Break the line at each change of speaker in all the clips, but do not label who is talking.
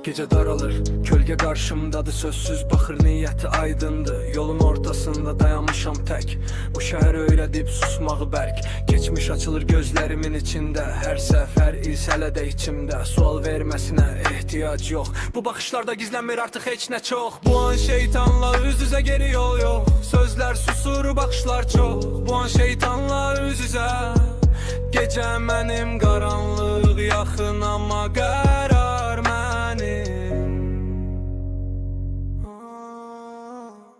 Gece daralır, kölge karşımdadır, sözsüz baxır, niyyəti aydındır. Yolun ortasında dayanmışam tək, bu şəhər öyrədib susmağı bərk. Geçmiş açılır gözlərimin içində, hər səfər ilsələ də içimdə. Sual verməsinə ehtiyac yox, bu baxışlarda gizlənmir artıq heç nə çox. Bu an şeytanla üz-üzə, geri yol yox. Sözlər susur, baxışlar çox. Bu an şeytanla üz-üzə, gecə mənim, qaranlıq yaxın amma qərar mənim.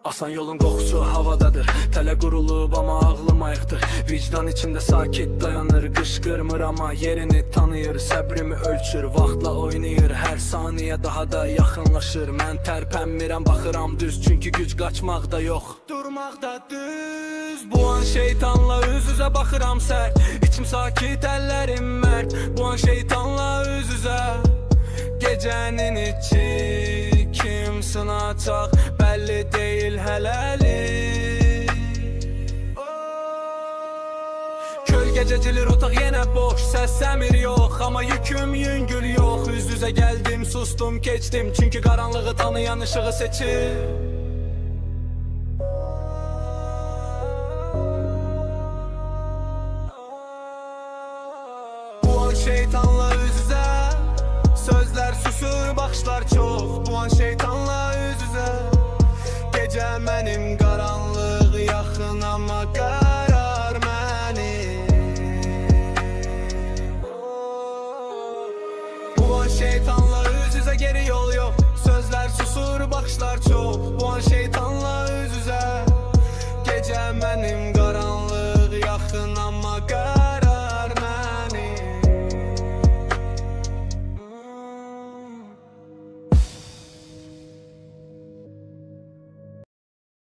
Asan yolun qoxusu havadadır, tələ qurulub amma ağlım ayıqdır. Vicdan içində sakit dayanır, qışqırmır amma yerini tanıyır. Səbrimi ölçür, vaxtla oynayır, hər saniyə daha da yaxınlaşır. Mən tərpənmirəm, baxıram düz, çünki güc qaçmaqda yox, durmaqda düz. Bu an şeytanla üz-üzə baxıram sərt, içim sakit, əllərim mərd. Bu an şeytanla üz-üzə, gecənin içi kim sınacaq belli deyil hələlik. Kölgəcəcilir otaq yenə boş, səs-səmir yox, amma yüküm yüngül yox. Üz-üzə gəldim, sustum, keçdim, çünki qaranlığı tanıyan ışığı seçir. Bu an şeytanla üz-üzə, sözlər susur, baxışlar çox. Bu an şeytanla üz-üzə, gecə mənim, qaranlıq yaxın amma qərar mənim. Bu an şeytanla üz-üzə, geri yol